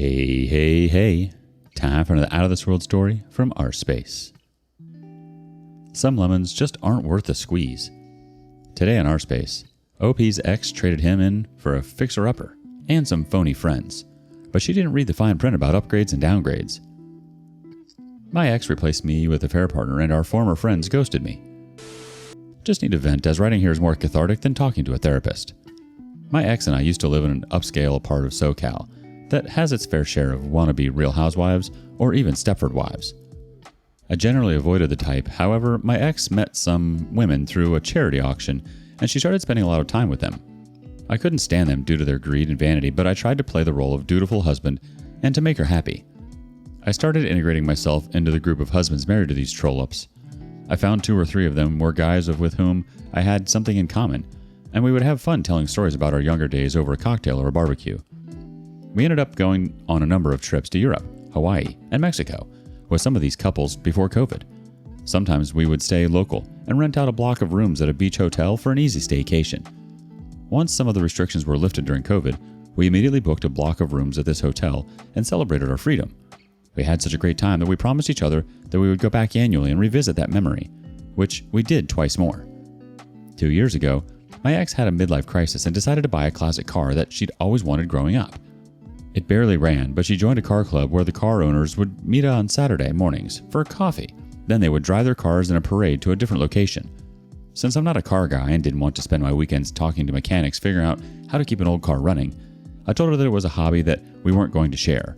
Hey, hey, hey. Time for another Out of This World story from rSpace. Some lemons just aren't worth the squeeze. Today on rSpace, OP's ex traded him in for a fixer-upper and some phony friends, but she didn't read the fine print about upgrades and downgrades. My ex replaced me with a fair partner and our former friends ghosted me. Just need to vent, as writing here is more cathartic than talking to a therapist. My ex and I used to live in an upscale part of SoCal that has its fair share of wannabe Real Housewives or even Stepford wives. I generally avoided the type, however, my ex met some women through a charity auction and she started spending a lot of time with them. I couldn't stand them due to their greed and vanity, but I tried to play the role of dutiful husband and to make her happy. I started integrating myself into the group of husbands married to these troll-ups. I found 2 or 3 of them were guys with whom I had something in common, and we would have fun telling stories about our younger days over a cocktail or a barbecue. We ended up going on a number of trips to Europe, Hawaii, and Mexico with some of these couples before COVID. Sometimes we would stay local and rent out a block of rooms at a beach hotel for an easy staycation. Once some of the restrictions were lifted during COVID, we immediately booked a block of rooms at this hotel and celebrated our freedom. We had such a great time that we promised each other that we would go back annually and revisit that memory, which we did twice more. 2 years ago, my ex had a midlife crisis and decided to buy a classic car that she'd always wanted growing up. It barely ran, but she joined a car club where the car owners would meet on Saturday mornings for coffee. Then they would drive their cars in a parade to a different location. Since I'm not a car guy and didn't want to spend my weekends talking to mechanics figuring out how to keep an old car running, I told her that it was a hobby that we weren't going to share.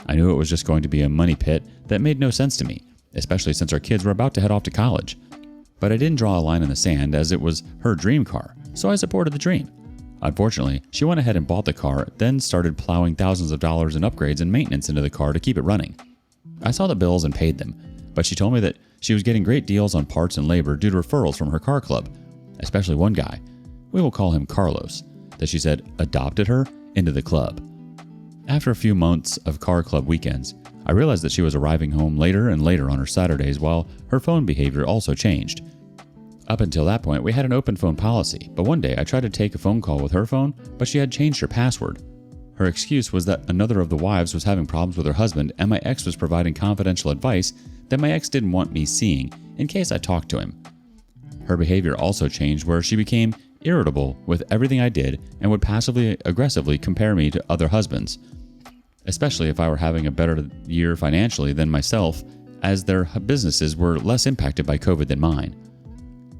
I knew it was just going to be a money pit that made no sense to me, especially since our kids were about to head off to college. But I didn't draw a line in the sand as it was her dream car, so I supported the dream. Unfortunately, she went ahead and bought the car, then started plowing thousands of dollars in upgrades and maintenance into the car to keep it running. I saw the bills and paid them, but she told me that she was getting great deals on parts and labor due to referrals from her car club, especially one guy, we will call him Carlos, that she said adopted her into the club. After a few months of car club weekends, I realized that she was arriving home later and later on her Saturdays while her phone behavior also changed. Up until that point, we had an open phone policy, but one day I tried to take a phone call with her phone, but she had changed her password. Her excuse was that another of the wives was having problems with her husband and my ex was providing confidential advice that my ex didn't want me seeing in case I talked to him. Her behavior also changed where she became irritable with everything I did and would passively aggressively compare me to other husbands, especially if I were having a better year financially than myself, as their businesses were less impacted by COVID than mine.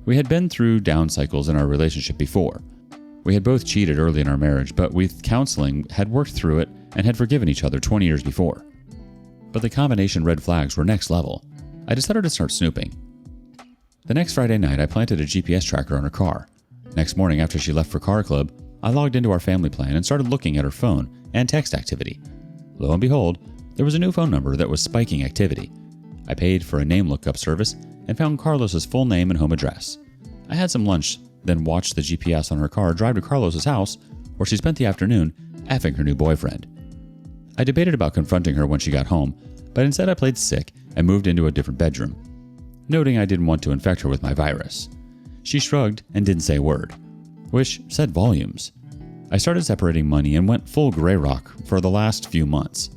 We had been through down cycles in our relationship before. We had both cheated early in our marriage, but with counseling had worked through it and had forgiven each other 20 years before. But the combination red flags were next level. I decided to start snooping. The next Friday night, I planted a GPS tracker on her car. Next morning after she left for car club, I logged into our family plan and started looking at her phone and text activity. Lo and behold, there was a new phone number that was spiking activity. I paid for a name lookup service and found Carlos's full name and home address. I had some lunch, then watched the GPS on her car drive to Carlos's house, where she spent the afternoon effing her new boyfriend. I debated about confronting her when she got home, but instead I played sick and moved into a different bedroom, noting I didn't want to infect her with my virus. She shrugged and didn't say a word, which said volumes. I started separating money and went full gray rock for the last few months,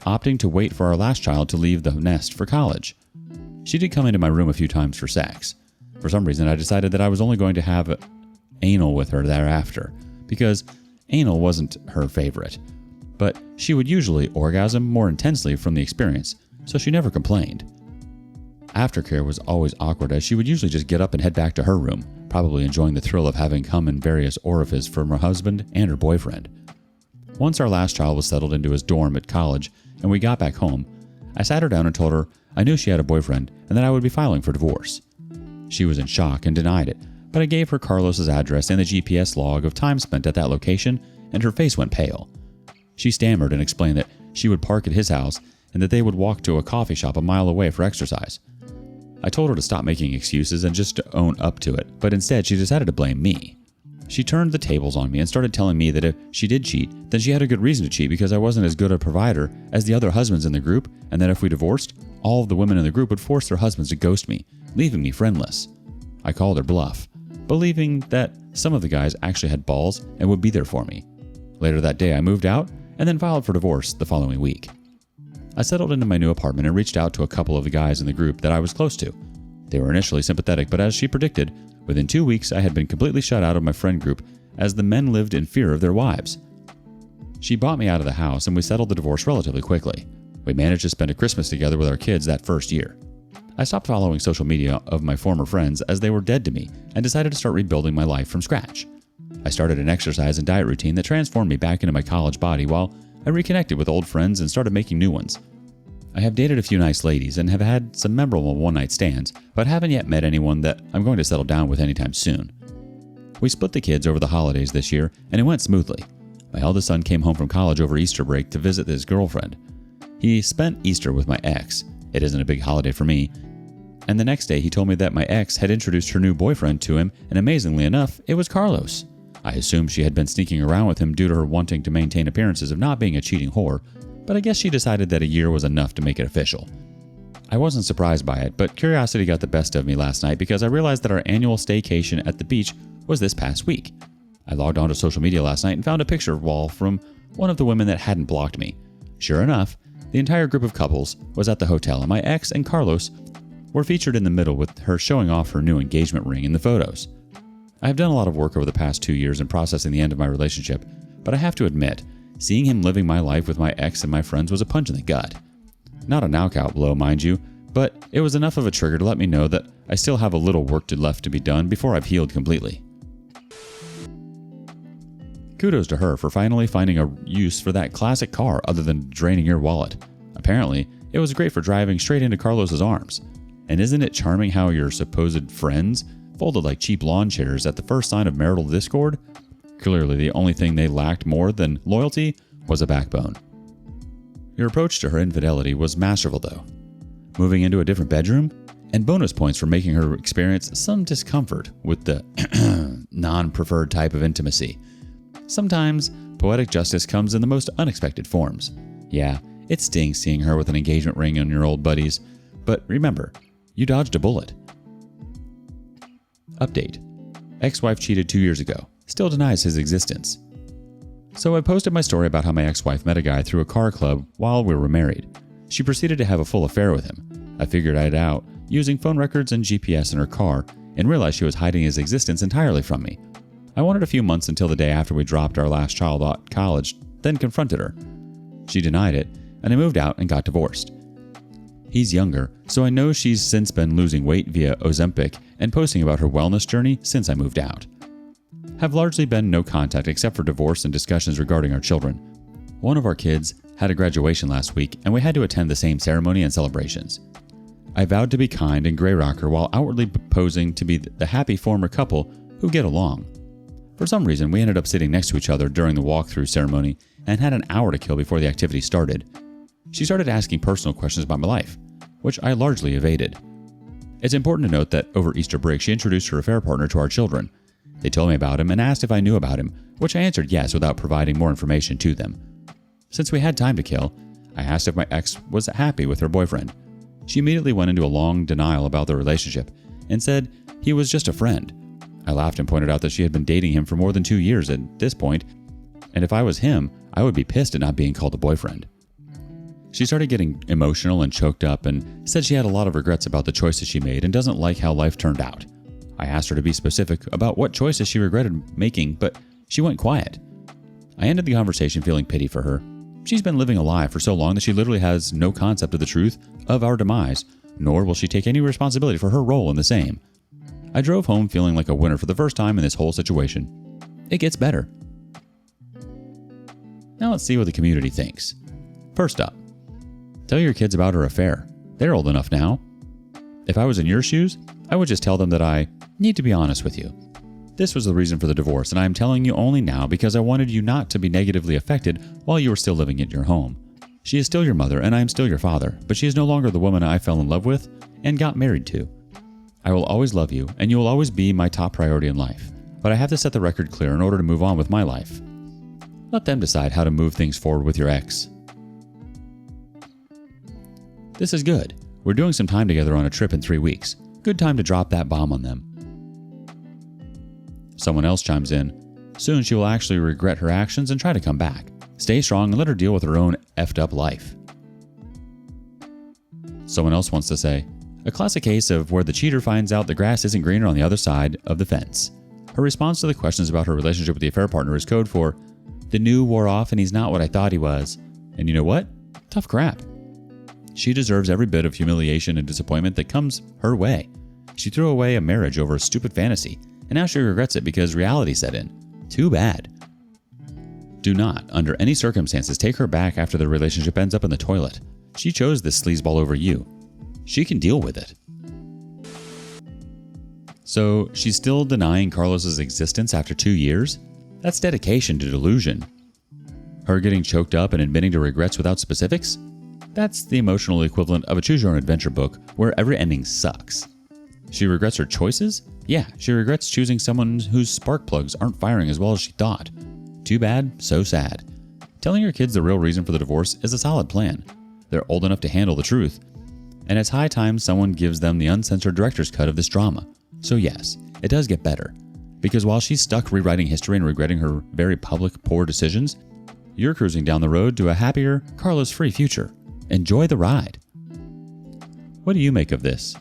opting to wait for our last child to leave the nest for college. She did come into my room a few times for sex. For some reason, I decided that I was only going to have anal with her thereafter, because anal wasn't her favorite. But she would usually orgasm more intensely from the experience, so she never complained. Aftercare was always awkward, as she would usually just get up and head back to her room, probably enjoying the thrill of having come in various orifices from her husband and her boyfriend. Once our last child was settled into his dorm at college and we got back home, I sat her down and told her I knew she had a boyfriend and that I would be filing for divorce. She was in shock and denied it, but I gave her Carlos's address and the GPS log of time spent at that location, and her face went pale. She stammered and explained that she would park at his house and that they would walk to a coffee shop a mile away for exercise. I told her to stop making excuses and just to own up to it, but instead she decided to blame me. She turned the tables on me and started telling me that if she did cheat, then she had a good reason to cheat because I wasn't as good a provider as the other husbands in the group, and that if we divorced, all of the women in the group would force their husbands to ghost me, leaving me friendless. I called her bluff, believing that some of the guys actually had balls and would be there for me. Later that day, I moved out and then filed for divorce the following week. I settled into my new apartment and reached out to a couple of the guys in the group that I was close to. They were initially sympathetic, but as she predicted, within 2 weeks I had been completely shut out of my friend group as the men lived in fear of their wives. She bought me out of the house and we settled the divorce relatively quickly. We managed to spend a Christmas together with our kids that first year. I stopped following social media of my former friends as they were dead to me and decided to start rebuilding my life from scratch. I started an exercise and diet routine that transformed me back into my college body while I reconnected with old friends and started making new ones. I have dated a few nice ladies and have had some memorable one-night stands, but haven't yet met anyone that I'm going to settle down with anytime soon. We split the kids over the holidays this year, and it went smoothly. My eldest son came home from college over Easter break to visit his girlfriend. He spent Easter with my ex. It isn't a big holiday for me. And the next day he told me that my ex had introduced her new boyfriend to him, and amazingly enough, it was Carlos. I assumed she had been sneaking around with him due to her wanting to maintain appearances of not being a cheating whore, but I guess she decided that a year was enough to make it official. I wasn't surprised by it, but curiosity got the best of me last night because I realized that our annual staycation at the beach was this past week. I logged onto social media last night and found a picture wall from one of the women that hadn't blocked me. Sure enough, the entire group of couples was at the hotel and my ex and Carlos were featured in the middle with her showing off her new engagement ring in the photos. I have done a lot of work over the past 2 years in processing the end of my relationship, but I have to admit, seeing him living my life with my ex and my friends was a punch in the gut. Not a knockout blow, mind you, but it was enough of a trigger to let me know that I still have a little work left to be done before I've healed completely. Kudos to her for finally finding a use for that classic car other than draining your wallet. Apparently, it was great for driving straight into Carlos's arms. And isn't it charming how your supposed friends folded like cheap lawn chairs at the first sign of marital discord? Clearly, the only thing they lacked more than loyalty was a backbone. Your approach to her infidelity was masterful, though. Moving into a different bedroom, and bonus points for making her experience some discomfort with the non-preferred type of intimacy. Sometimes, poetic justice comes in the most unexpected forms. Yeah, it stings seeing her with an engagement ring on your old buddies, but remember, you dodged a bullet. Update. Ex-wife cheated 2 years ago. Still denies his existence. So I posted my story about how my ex-wife met a guy through a car club while we were married. She proceeded to have a full affair with him. I figured it out using phone records and GPS in her car and realized she was hiding his existence entirely from me. I wanted a few months until the day after we dropped our last child out of college, then confronted her. She denied it, and I moved out and got divorced. He's younger, so I know she's since been losing weight via Ozempic and posting about her wellness journey since I moved out. Have largely been no contact except for divorce and discussions regarding our children. One of our kids had a graduation last week and we had to attend the same ceremony and celebrations. I vowed to be kind and grey rocker while outwardly posing to be the happy former couple who get along. For some reason, we ended up sitting next to each other during the walkthrough ceremony and had an hour to kill before the activity started. She started asking personal questions about my life, which I largely evaded. It's important to note that over Easter break, she introduced her affair partner to our children. They told me about him and asked if I knew about him, which I answered yes without providing more information to them. Since we had time to kill, I asked if my ex was happy with her boyfriend. She immediately went into a long denial about the relationship and said he was just a friend. I laughed and pointed out that she had been dating him for more than 2 years at this point, and if I was him, I would be pissed at not being called a boyfriend. She started getting emotional and choked up and said she had a lot of regrets about the choices she made and doesn't like how life turned out. I asked her to be specific about what choices she regretted making, but she went quiet. I ended the conversation feeling pity for her. She's been living a lie for so long that she literally has no concept of the truth of our demise, nor will she take any responsibility for her role in the same. I drove home feeling like a winner for the first time in this whole situation. It gets better. Now let's see what the community thinks. First up, tell your kids about her affair. They're old enough now. If I was in your shoes, I would just tell them that I need to be honest with you. This was the reason for the divorce, and I am telling you only now because I wanted you not to be negatively affected while you were still living at your home. She is still your mother, and I am still your father, but she is no longer the woman I fell in love with and got married to. I will always love you, and you will always be my top priority in life, but I have to set the record clear in order to move on with my life. Let them decide how to move things forward with your ex. This is good. We're doing some time together on a trip in 3 weeks. Good time to drop that bomb on them. Someone else chimes in. Soon she will actually regret her actions and try to come back. Stay strong and let her deal with her own effed up life. Someone else wants to say, a classic case of where the cheater finds out the grass isn't greener on the other side of the fence. Her response to the questions about her relationship with the affair partner is code for, the new wore off and he's not what I thought he was. And you know what? Tough crap. She deserves every bit of humiliation and disappointment that comes her way. She threw away a marriage over a stupid fantasy, and now she regrets it because reality set in. Too bad. Do not, under any circumstances, take her back after the relationship ends up in the toilet. She chose this sleazeball over you. She can deal with it. So, she's still denying Carlos's existence after 2 years? That's dedication to delusion. Her getting choked up and admitting to regrets without specifics? That's the emotional equivalent of a choose-your-own-adventure book where every ending sucks. She regrets her choices? Yeah, she regrets choosing someone whose spark plugs aren't firing as well as she thought. Too bad, so sad. Telling your kids the real reason for the divorce is a solid plan. They're old enough to handle the truth. And it's high time someone gives them the uncensored director's cut of this drama. So yes, it does get better. Because while she's stuck rewriting history and regretting her very public, poor decisions, you're cruising down the road to a happier, Carlos-free future. Enjoy the ride. What do you make of this?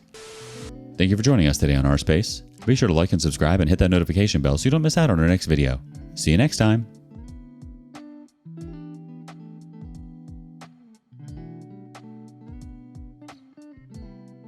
Thank you for joining us today on rSpace. Be sure to like and subscribe and hit that notification bell so you don't miss out on our next video. See you next time.